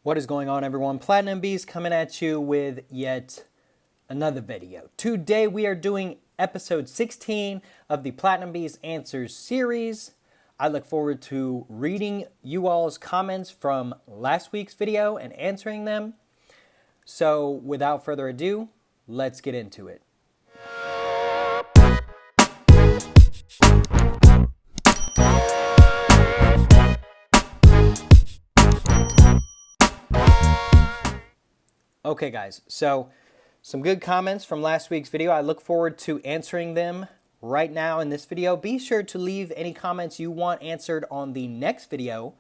What is going on, everyone? Platinum Beast coming at you with yet another video. Today we are doing episode 16 of the Platinum Beast Answers series. I look forward to reading you all's comments from last week's video and answering them. So without further ado, let's get into it. Okay guys, so some good comments from last week's video. I look forward to answering them right now in this video. Be sure to leave any comments you want answered on the next video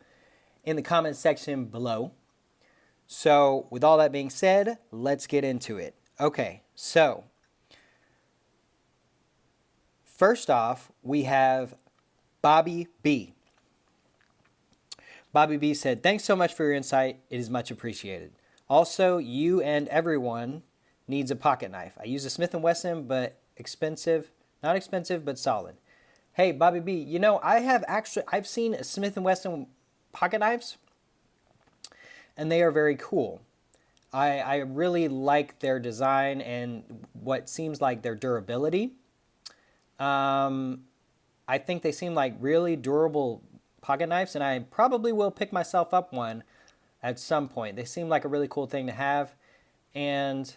in the comment section below. So with all that being said, let's get into it. Okay, so first off, we have Bobby B. Bobby B said, "Thanks so much for your insight. It is much appreciated. Also, you and everyone needs a pocket knife. I use a Smith & Wesson, but expensive, not expensive, but solid." Hey, Bobby B, you know, I've seen Smith & Wesson pocket knives, and they are very cool. I really like their design and what seems like their durability. I think they seem like really durable pocket knives, and I probably will pick myself up one at some point. They seem like a really cool thing to have, and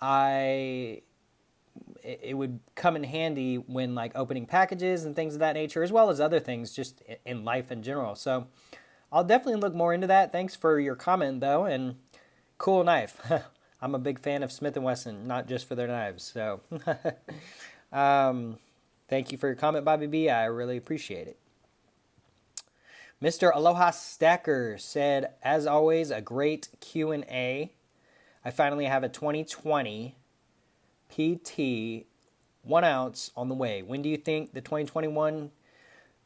it would come in handy when like opening packages and things of that nature, as well as other things just in life in general. So I'll definitely look more into that. Thanks for your comment though, and cool knife. I'm a big fan of Smith & Wesson, not just for their knives. So thank you for your comment, Bobby B. I really appreciate it. Mr. Aloha Stacker said, "As always, a great Q&A. I finally have a 2020 PT 1 ounce on the way. When do you think the 2021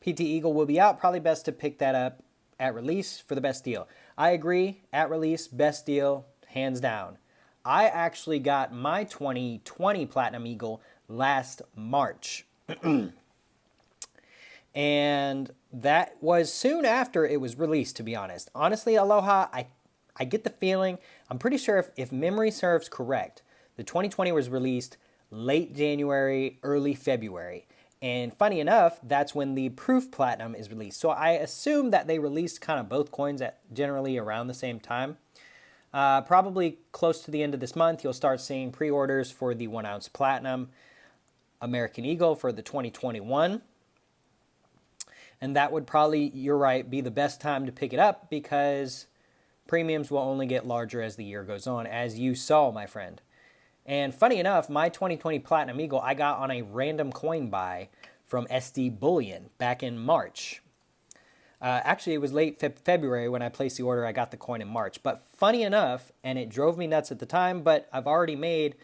PT Eagle will be out? Probably best to pick that up at release for the best deal." I agree. At release, best deal, hands down. I actually got my 2020 Platinum Eagle last March. And that was soon after it was released, to be honest. Honestly, Aloha, I get the feeling, I'm pretty sure if memory serves correct, the 2020 was released late January, early February. And funny enough, that's when the Proof Platinum is released. So I assume that they released kind of both coins at generally around the same time. Probably close to the end of this month, you'll start seeing pre-orders for the 1 ounce Platinum American Eagle for the 2021. And that would probably, you're right, be the best time to pick it up because premiums will only get larger as the year goes on, as you saw, my friend. And funny enough, my 2020 Platinum Eagle, I got on a random coin buy from SD Bullion back in March. Actually, it was late February when I placed the order. I got the coin in March. But funny enough, and it drove me nuts at the time, but I've already made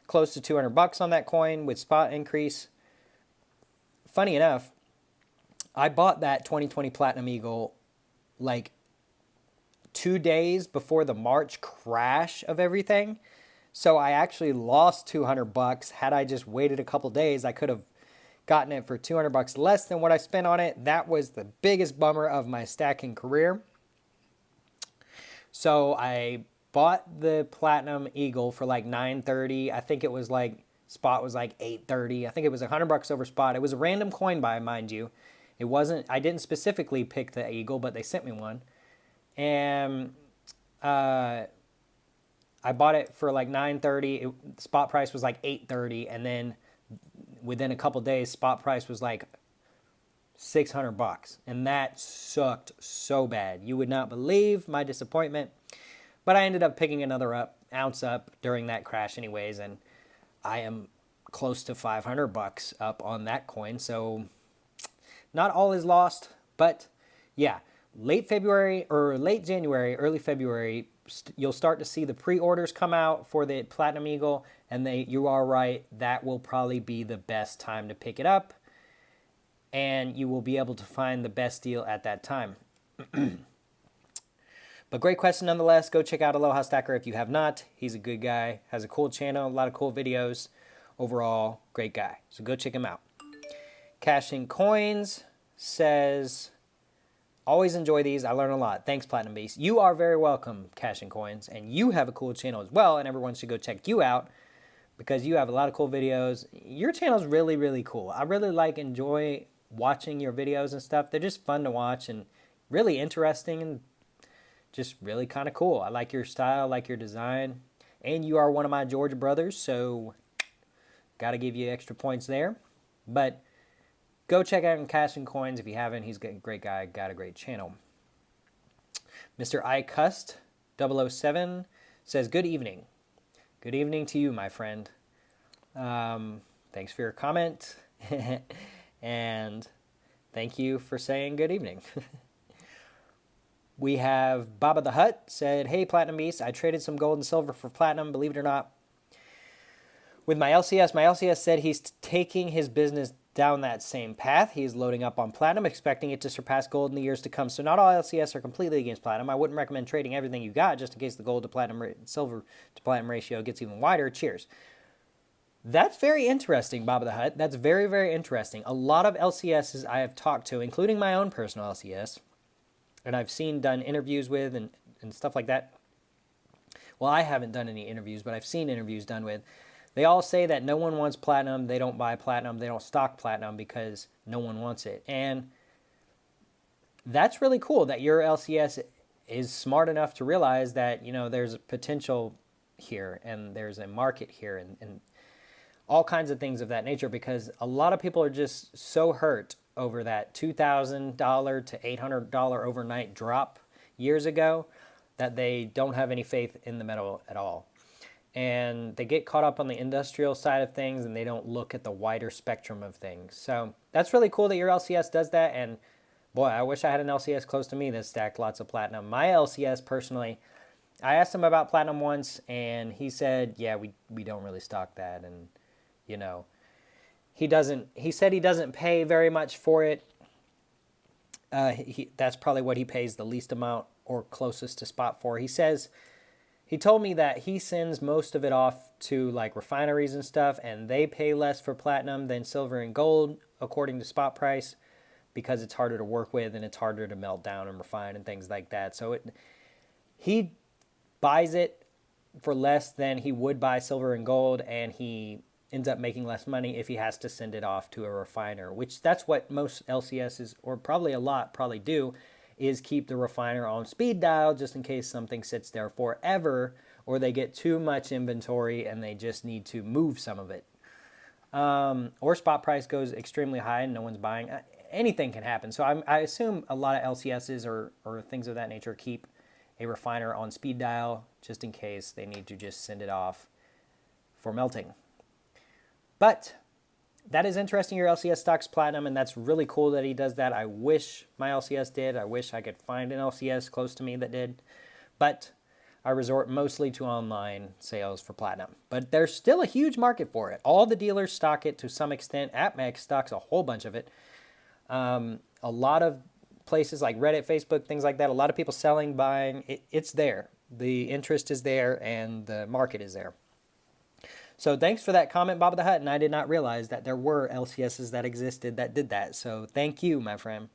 close to $200 on that coin with spot increase. Funny enough, I bought that 2020 Platinum Eagle like 2 days before the March crash of everything. So I actually lost $200. Had I just waited a couple days, I could have gotten it for $200 less than what I spent on it. That was the biggest bummer of my stacking career. So I bought the Platinum Eagle for like $930. I think it was like, spot was like $830. I think it was $100 over spot. It was a random coin buy, mind you. It wasn't, I didn't specifically pick the Eagle, but they sent me one. And I bought it for like $930. Spot price was like $830. And then within a couple days, spot price was like $600. And that sucked so bad. You would not believe my disappointment. But I ended up picking another ounce up during that crash anyways. And I am close to $500 up on that coin. So not all is lost, but yeah, late February or late January, early February, you'll start to see the pre-orders come out for the Platinum Eagle, and you are right, that will probably be the best time to pick it up, and you will be able to find the best deal at that time. But great question nonetheless. Go check out Aloha Stacker if you have not. He's a good guy, has a cool channel, a lot of cool videos. Overall, great guy. So go check him out. Cashing Coins says, Always enjoy these. I learn a lot. Thanks, Platinum Beast. You are very welcome, Cash and Coins. And you have a cool channel as well. And everyone should go check you out because you have a lot of cool videos. Your channel is really, really cool. I really enjoy watching your videos and stuff. They're just fun to watch and really interesting and just really kind of cool. I like your style, I like your design. And you are one of my Georgia brothers, so got to give you extra points there. But go check out Cash and Coins if you haven't. He's a great guy, got a great channel. Mr. iCust 007 says, good evening. Good evening to you, my friend. Thanks for your comment. And thank you for saying good evening. We have Baba the Hutt said, hey, Platinum Beast, I traded some gold and silver for platinum, believe it or not. With my LCS said he's taking his business down that same path. He's loading up on platinum, expecting it to surpass gold in the years to come. So not all LCS are completely against platinum. I wouldn't recommend trading everything you got just in case the gold to platinum, silver to platinum ratio gets even wider. Cheers. That's very interesting, Baba the Hutt. That's very, very interesting. A lot of LCSs I have talked to, including my own personal LCS, and I've seen done interviews with and stuff like that. Well, I haven't done any interviews, but I've seen interviews done with. They all say that no one wants platinum, they don't buy platinum, they don't stock platinum because no one wants it. And that's really cool that your LCS is smart enough to realize that, you know, there's potential here and there's a market here and all kinds of things of that nature, because a lot of people are just so hurt over that $2,000 to $800 overnight drop years ago that they don't have any faith in the metal at all. And they get caught up on the industrial side of things and they don't look at the wider spectrum of things. So that's really cool that your LCS does that. And boy, I wish I had an LCS close to me that stacked lots of platinum. My LCS personally, I asked him about platinum once and he said, yeah, we don't really stock that. And, you know, he said he doesn't pay very much for it. That's probably what he pays the least amount or closest to spot for. He told me that he sends most of it off to like refineries and stuff, and they pay less for platinum than silver and gold according to spot price because it's harder to work with and it's harder to melt down and refine and things like that. So he buys it for less than he would buy silver and gold, and he ends up making less money if he has to send it off to a refiner, which that's what most LCSs, or probably a lot, probably do, is keep the refiner on speed dial just in case something sits there forever or they get too much inventory and they just need to move some of it. Or spot price goes extremely high and no one's buying. Anything can happen. So I assume a lot of LCSs or things of that nature keep a refiner on speed dial just in case they need to just send it off for melting. But that is interesting, your LCS stocks platinum, and that's really cool that he does that. I wish my LCS did. I wish I could find an LCS close to me that did. But I resort mostly to online sales for platinum. But there's still a huge market for it. All the dealers stock it to some extent. AppMex stocks a whole bunch of it. A lot of places like Reddit, Facebook, things like that, a lot of people selling, buying. It's there. The interest is there, and the market is there. So thanks for that comment, Baba the Hutt, and I did not realize that there were LCSs that existed that did that. So thank you, my friend.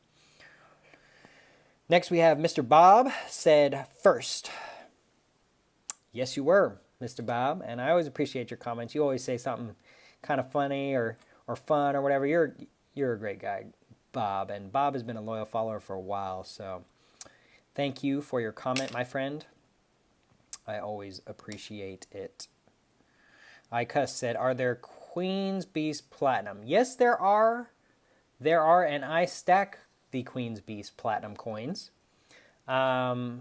Next we have Mr. Bob said first. Yes, you were, Mr. Bob, and I always appreciate your comments. You always say something kind of funny or fun or whatever. You're a great guy, Bob, and Bob has been a loyal follower for a while. So thank you for your comment, my friend. I always appreciate it. iCuss said, are there Queen's Beast Platinum? Yes, there are. There are, and I stack the Queen's Beast Platinum coins. I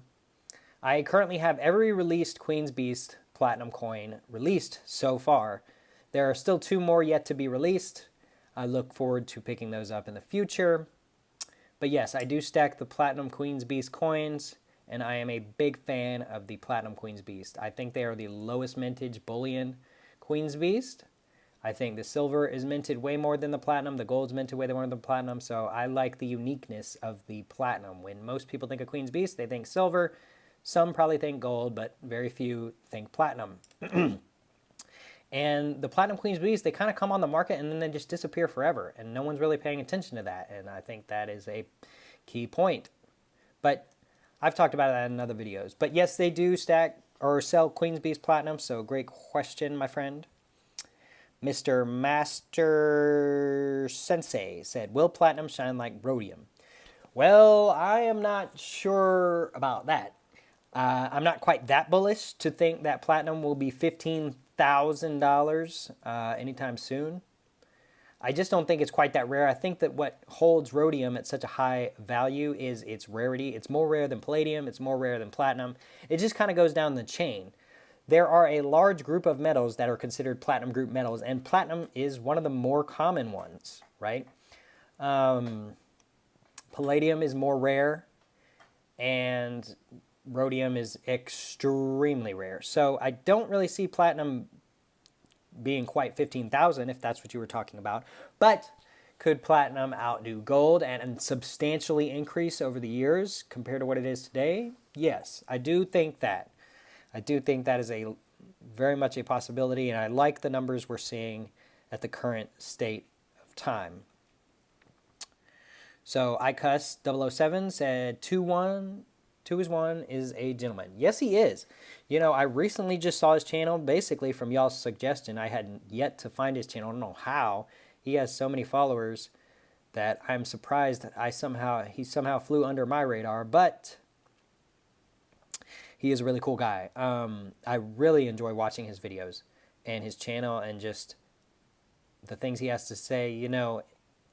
currently have every released Queen's Beast Platinum coin released so far. There are still 2 more yet to be released. I look forward to picking those up in the future. But yes, I do stack the Platinum Queen's Beast coins, and I am a big fan of the Platinum Queen's Beast. I think they are the lowest mintage bullion Queen's Beast. I think the silver is minted way more than the platinum. The gold's minted way more than the platinum. So I like the uniqueness of the platinum. When most people think of Queen's Beast, they think silver. Some probably think gold, but very few think platinum. And the Platinum Queen's Beast, they kind of come on the market and then they just disappear forever. And no one's really paying attention to that. And I think that is a key point. But I've talked about that in other videos. But yes, they do stack or sell Queen's Beast Platinum, so great question, my friend. Mr. Master Sensei said, will platinum shine like rhodium? Well, I am not sure about that. I'm not quite that bullish to think that platinum will be $15,000 anytime soon. I just don't think it's quite that rare. I think that what holds rhodium at such a high value is its rarity. It's more rare than palladium. It's more rare than platinum. It just kind of goes down the chain. There are a large group of metals that are considered platinum group metals, and platinum is one of the more common ones, right? Palladium is more rare, and rhodium is extremely rare. So I don't really see platinum being quite 15,000 if that's what you were talking about. But could platinum outdo gold and substantially increase over the years compared to what it is today? Yes, I do think that. I do think that is a very much a possibility, and I like the numbers we're seeing at the current state of time. So iCuss007 said 2-1, 2 is 1 is a gentleman. Yes, he is. You know, I recently just saw his channel basically from y'all's suggestion. I hadn't yet to find his channel. I don't know how. He has so many followers that I'm surprised that he somehow flew under my radar, but he is a really cool guy. I really enjoy watching his videos and his channel and just the things he has to say. You know,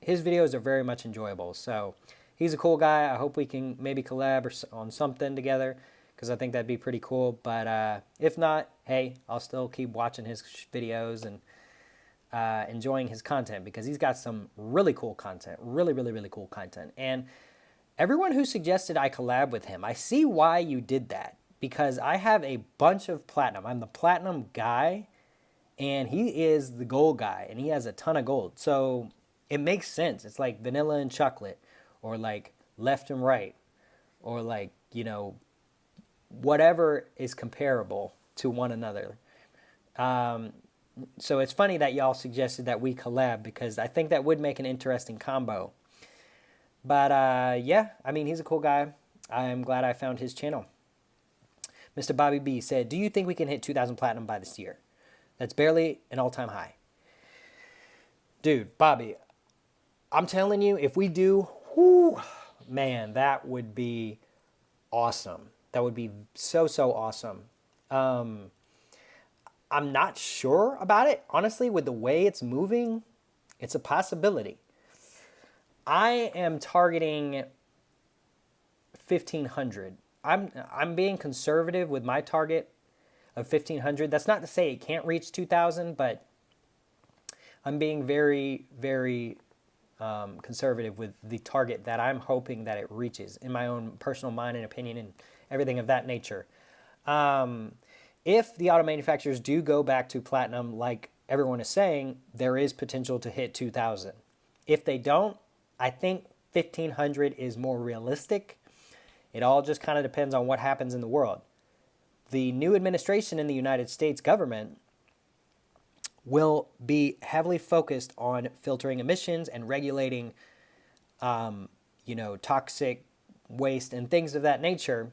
his videos are very much enjoyable. So he's a cool guy. I hope we can maybe collab on something together because I think that'd be pretty cool. But if not, hey, I'll still keep watching his videos and enjoying his content because he's got some really cool content. Really, really, really cool content. And everyone who suggested I collab with him, I see why you did that. Because I have a bunch of platinum. I'm the platinum guy, and he is the gold guy, and he has a ton of gold. So it makes sense. It's like vanilla and chocolate, or like left and right, or like, you know, whatever is comparable to one another. So it's funny that y'all suggested that we collab because I think that would make an interesting combo. But yeah, I mean, he's a cool guy. I'm glad I found his channel. Mr. Bobby B said, do you think we can hit 2,000 platinum by this year? That's barely an all-time high. Dude, Bobby, I'm telling you, if we do, whoo, man, that would be awesome. That would be so, so awesome. I'm not sure about it. Honestly, with the way it's moving, it's a possibility. I am targeting 1,500. I'm being conservative with my target of 1,500. That's not to say it can't reach 2,000, but I'm being very, very conservative with the target that I'm hoping that it reaches in my own personal mind and opinion and everything of that nature. If the auto manufacturers do go back to platinum, like everyone is saying, there is potential to hit 2,000. If they don't, I think 1,500 is more realistic. It all just kind of depends on what happens in the world. The new administration in the United States government will be heavily focused on filtering emissions and regulating, toxic waste and things of that nature.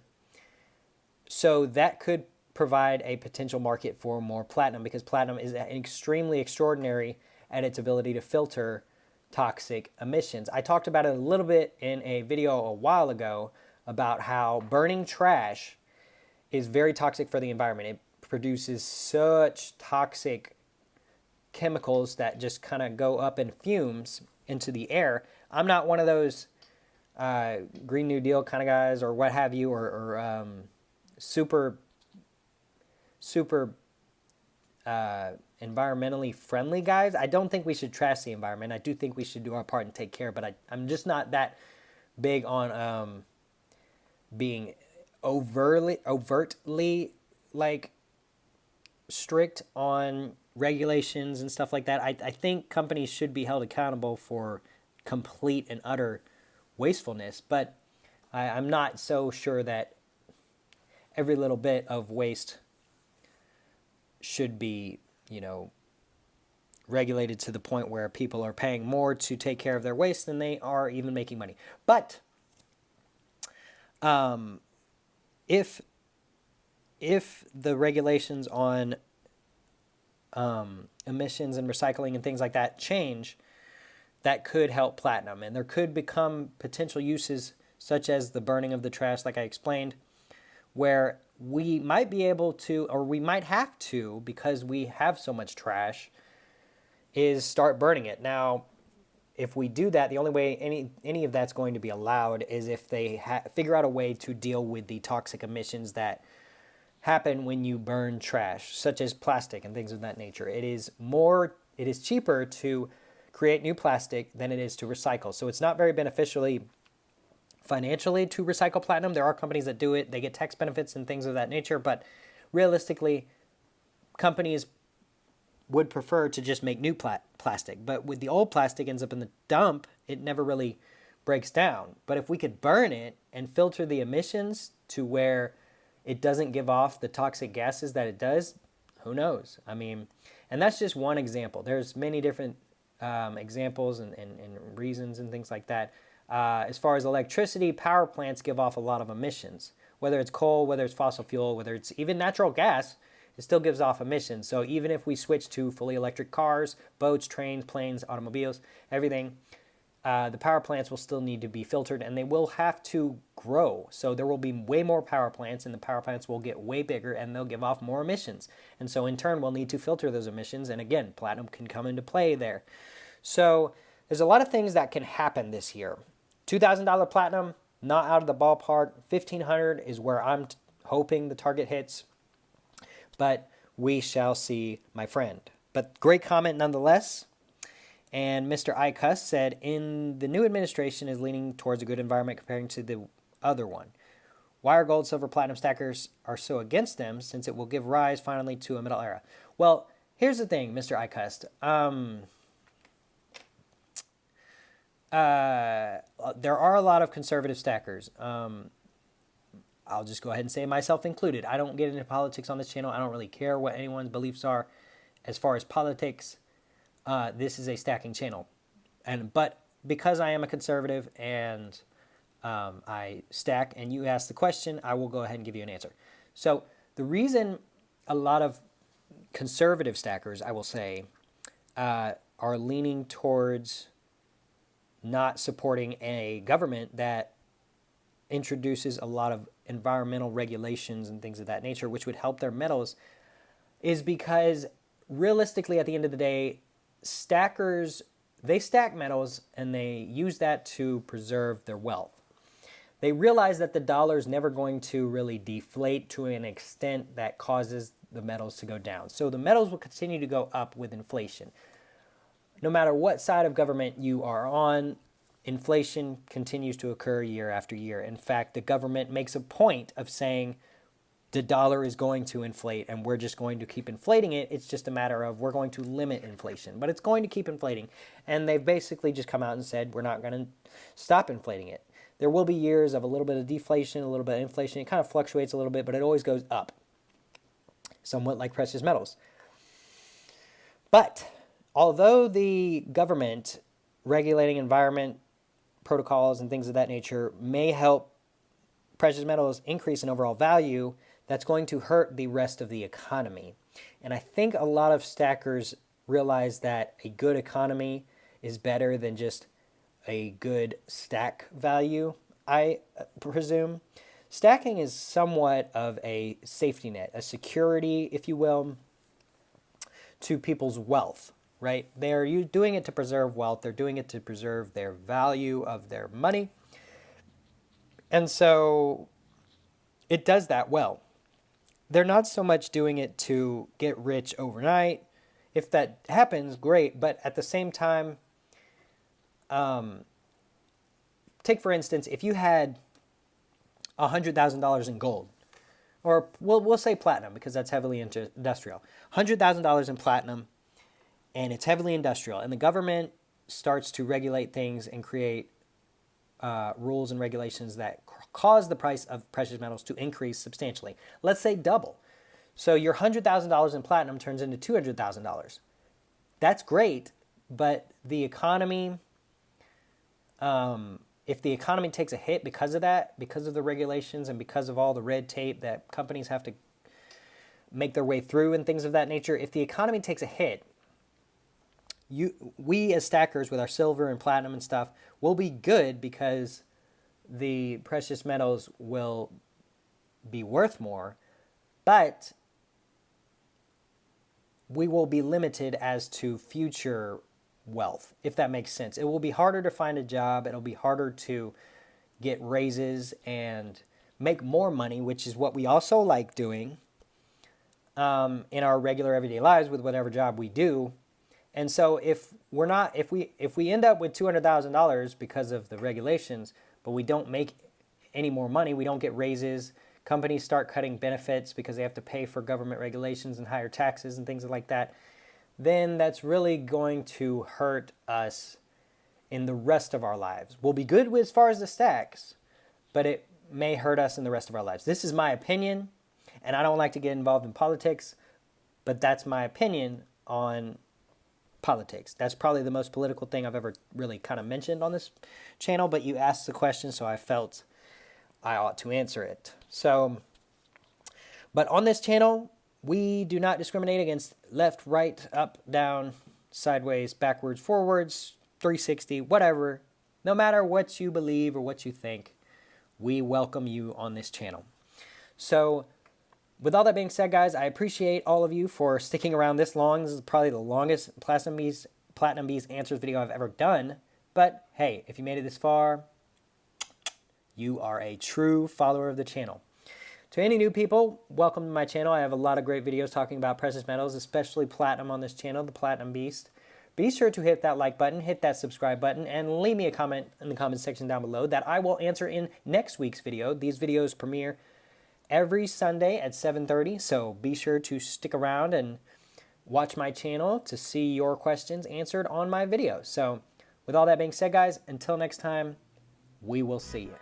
So that could provide a potential market for more platinum because platinum is extremely extraordinary at its ability to filter toxic emissions. I talked about it a little bit in a video a while ago about how burning trash is very toxic for the environment. It produces such toxic chemicals that just kind of go up in fumes into the air. I'm not one of those Green New Deal kind of guys or what have you, or super environmentally friendly guys. I don't think we should trash the environment. I do think we should do our part and take care, but I'm just not that big on being overtly like strict on regulations and stuff like that. I think companies should be held accountable for complete and utter wastefulness, but I'm not so sure that every little bit of waste should be, regulated to the point where people are paying more to take care of their waste than they are even making money. But If the regulations on emissions and recycling and things like that change, that could help platinum. And there could become potential uses such as the burning of the trash, like I explained, where we might be able to, or we might have to, because we have so much trash, is start burning it. Now, if we do that, the only way any of that's going to be allowed is if they figure out a way to deal with the toxic emissions that happen when you burn trash, such as plastic and things of that nature. It is cheaper to create new plastic than it is to recycle. So it's not very beneficially financially to recycle platinum. There are companies that do it. They get tax benefits and things of that nature, but realistically, companies would prefer to just make new plastic. But with the old plastic ends up in the dump, it never really breaks down. But if we could burn it and filter the emissions to where it doesn't give off the toxic gases that it does, who knows? I mean, and that's just one example. There's many different examples and reasons and things like that. As far as electricity, power plants give off a lot of emissions. Whether it's coal, whether it's fossil fuel, whether it's even natural gas, it still gives off emissions. So even if we switch to fully electric cars, boats, trains, planes, automobiles, everything, the power plants will still need to be filtered, and they will have to grow. So there will be way more power plants, and the power plants will get way bigger, and they'll give off more emissions. And so in turn, we'll need to filter those emissions. And again, platinum can come into play there. So there's a lot of things that can happen this year. $2,000 platinum, not out of the ballpark. $1,500 is where I'm hoping the target hits. But we shall see, my friend. But great comment nonetheless. And Mr. Icuss said, the new administration is leaning towards a good environment comparing to the other one. Why are gold, silver, platinum stackers are so against them, since it will give rise finally to a middle era? Well, here's the thing, Mr. Icuss. There are a lot of conservative stackers. I'll just go ahead and say myself included. I don't get into politics on this channel. I don't really care what anyone's beliefs are as far as politics. This is a stacking channel. But because I am a conservative and I stack and you ask the question, I will go ahead and give you an answer. So the reason a lot of conservative stackers, I will say, are leaning towards not supporting a government that introduces a lot of environmental regulations and things of that nature, which would help their metals, is because realistically, at the end of the day, stackers, they stack metals and they use that to preserve their wealth. They realize that the dollar is never going to really deflate to an extent that causes the metals to go down. So the metals will continue to go up with inflation. No matter what side of government you are on, inflation continues to occur year after year. In fact, the government makes a point of saying the dollar is going to inflate and we're just going to keep inflating it. It's just a matter of we're going to limit inflation, but it's going to keep inflating. And they've basically just come out and said we're not going to stop inflating it. There will be years of a little bit of deflation, a little bit of inflation. It kind of fluctuates a little bit, but it always goes up, somewhat like precious metals. But although the government regulating environment protocols and things of that nature may help precious metals increase in overall value, that's going to hurt the rest of the economy. And I think a lot of stackers realize that a good economy is better than just a good stack value, I presume. Stacking is somewhat of a safety net, a security, if you will, to people's wealth, right? They're doing it to preserve wealth. They're doing it to preserve their value of their money. And so it does that well. They're not so much doing it to get rich overnight. If that happens, great. But at the same time, take for instance, if you had $100,000 in gold, or we'll say platinum because that's heavily industrial. $100,000 in platinum, and it's heavily industrial, and the government starts to regulate things and create rules and regulations that cause the price of precious metals to increase substantially. Let's say double. So your $100,000 in platinum turns into $200,000. That's great, but the economy if the economy takes a hit because of that, because of the regulations and because of all the red tape that companies have to make their way through and things of that nature, if the economy takes a hit, we as stackers with our silver and platinum and stuff will be good because the precious metals will be worth more, but we will be limited as to future wealth, if that makes sense. It will be harder to find a job. It'll be harder to get raises and make more money, which is what we also like doing in our regular everyday lives with whatever job we do. And so if we end up with $200,000 because of the regulations, but we don't make any more money, we don't get raises, companies start cutting benefits because they have to pay for government regulations and higher taxes and things like that, then that's really going to hurt us in the rest of our lives. We'll be good as far as the stacks, but it may hurt us in the rest of our lives. This is my opinion, and I don't like to get involved in politics, but that's my opinion on politics. That's probably the most political thing I've ever really kind of mentioned on this channel, but you asked the question, so I felt I ought to answer it. So, but on this channel, we do not discriminate against left, right, up, down, sideways, backwards, forwards, 360, whatever. No matter what you believe or what you think, we welcome you on this channel. So, with all that being said, guys, I appreciate all of you for sticking around this long. This is probably the longest Platinum Bees Answers video I've ever done. But hey, if you made it this far, you are a true follower of the channel. To any new people, welcome to my channel. I have a lot of great videos talking about precious metals, especially platinum on this channel, the Platinum Beast. Be sure to hit that like button, hit that subscribe button, and leave me a comment in the comment section down below that I will answer in next week's video. These videos premiere every Sunday at 7:30, so be sure to stick around and watch my channel to see your questions answered on my video. So with all that being said, guys, until next time, we will see you.